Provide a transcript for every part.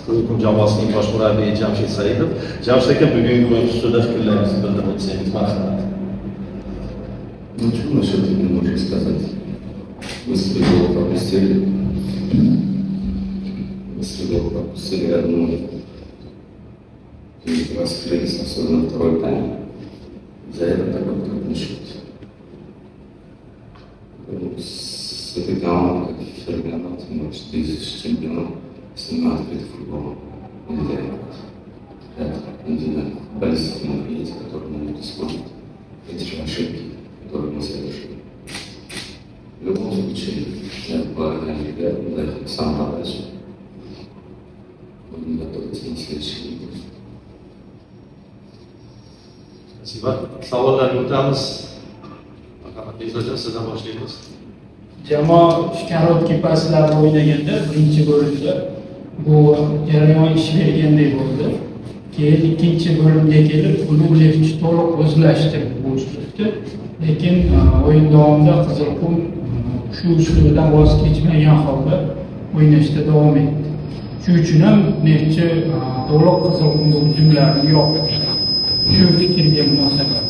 Klub jamoasining bosh murabbiyi Jamshid Saidov. Jamshid aka, bugungi o'yin ustida fikrlaringizni bildirib o'tsangiz marhamat. Ну, что насчет этого можно сказать? Быстро гол пропустили. Быстро гол пропустили одну. И раскрылись, особенно второй тайм. За это такой крупный счет. С этой командой, как Фердинанд, может, ты чемпион, снимает открытый футбол. Нельзя играть. Это индивидуально. Футболистов много есть, которые могут использовать эти же ошибки, которые мы совершили. В любом случае, я благодарен ребятам за их самоотдачу. Будем готовиться на следующий год. Спасибо. Savollarga o'tamiz. Marhamat, Bekzodjon, sizdan boshlaymiz. Jamoa korotkий paslarni o'ynaganda birinchi bo'limda bu jarayon ish bergandek bo'ldi. Keyin ikkinchi bo'limga kelib Ulug'bek to'liq o'zlashtirdi bu uslubni. Lekin o'yin davomida Qizilqum shu uslubdan voz kechmagan holda o'ynashda davom etdi. Shuning uchun ham necha to'liq Qizilqumning hujumlarini yopdi. Shu fikrga munosabat.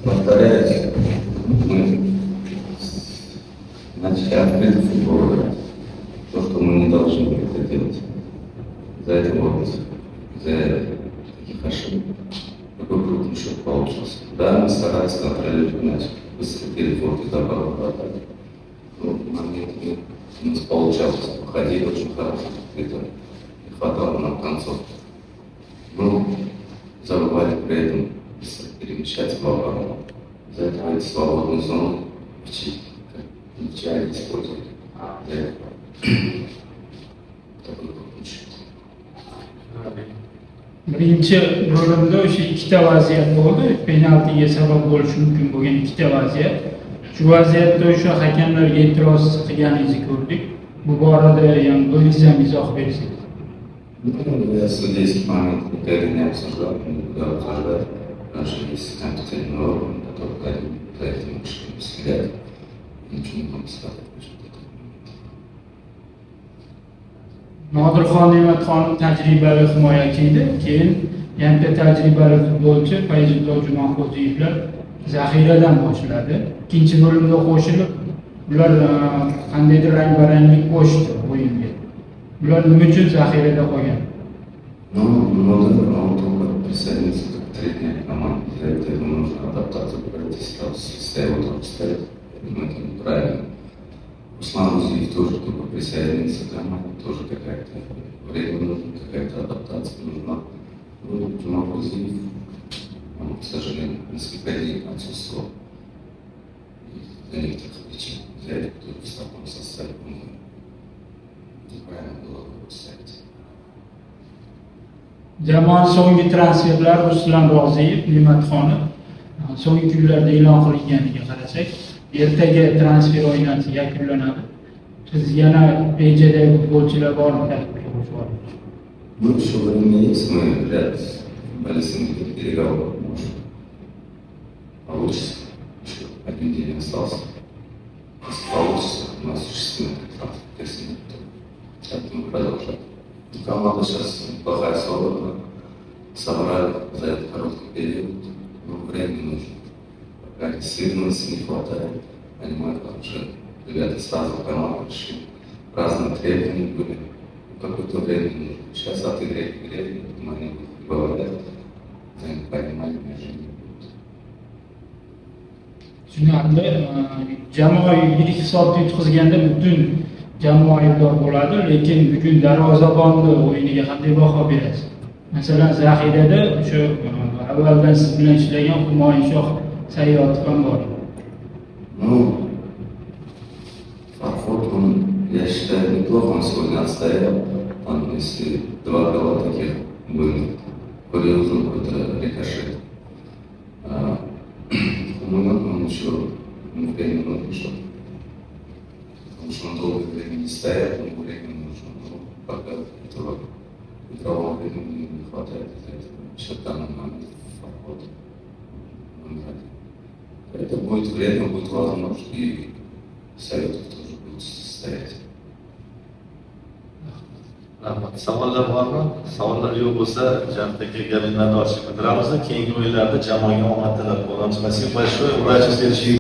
Повторяюсь, мы начали открытый футбол играть. То, что мы не должны были это делать. За это вот, за таких ошибок. Такой крупный счет получился. Да, мы старались контролировать мяч, быстро переход из обороны в атаку. Но моментами у нас получалось, походили очень хорошо, это не хватало нам концов. Но забывали при этом перемещаться в оборону. За это эти свободные зоны нечаянно использовали. Для этого такой крупный счет. Birinchi bo'limda o'sha ikkita vaziyat bo'ldi. Penaltiga sabab bo'lishi mumkin bo'lgan ikkita vaziyat. Shu vaziyatda o'sha hakamlarga e'tiroz qilganingizni ko'rdik. Bu borada ham o'zingiz ham izoh bersangiz. Я судейский момент никогда не обсуждал, никуда обсуждать. Потому что есть компетентный орган, который за этим решением следит. Ничего не могу сказать. Nodirxon Ne'matxon tajribali himoyachi edi. Keyin yana tajribali futbolchi Fayzullo Jumanxo'jiyevlar zaxiradan boshladi. Ikkinchi bo'limda qo'shilib, ular qandaydir rang-baranglik qo'shdi o'yinga. Ular nima uchun zaxirada qolgan? Ну, Нодер, он только присоединился к третьей команде. Для этого ему нужно адаптация пройти сразу, если его там ставить. Я думаю, это неправильно. Руслан Узиев тоже только присоединился к команде, тоже какая-то время нужно, какая-то адаптация нужна. Ну, Джумак Узиев, он, к сожалению, несколько дней отсутствовал. Из-за некоторых причин взяли, кто в таком составе, неправильно было его ставить. Jamoa so'nggi transferlar Ruslan Ro'ziyev, Ne'matxonov so'nggi kunlarda e'lon qilinganiga qarasak, ertaga transfer oynasi yakunlanadi. Siz yana rejadagi futbolchilar bormi taklif qilishmoqchi? Ну, еще время есть, мы ряд футболистов переговоров, может, получится. Еще один день остался. Если получится, у нас существует контракт, если нет, то так мы продолжаем. Команда сейчас плохая свобода. Собрали за этот короткий период. Но времени нужно. Пока сильности не хватает. Понимаю, потому что ребята сразу в команду пришли. Разные требования были. Какое-то время нужно. Сейчас отыграть время, мы не будем говорить. Они понимали, между ними будут. Tushunarli. Jamoa yirik hisobda yutqizganda butun jamoa aybdor bo'ladi, lekin bugun darvozabonni o'yiniga qanday baho berasiz? Masalan, zaxirada o'sha avvaldan siz bilan ishlagan Humoyunshoh Sayyodov ham bor. Ну, Фарход, он, я считаю, неплохо он сегодня отстоял. Там, если два гола таких были, курьезом какой-то рикошет. Он еще время нужно, чтобы потому что он долгое время не стоял, ему времени нужно. Но пока этого игрового времени не хватает из-за этого. Еще в данный момент Фарход номер один. Это будет время, будет возможность, и Советов тоже будет стоять. Rahmat. Savollar bormi? Savollar yo'q bo'lsa, Jamshid akaga minnatdorchilik bildiramiz. Keyingi o'yinlarda jamoaga omad tilab qolamiz. Spasibo большое, удачи в следующих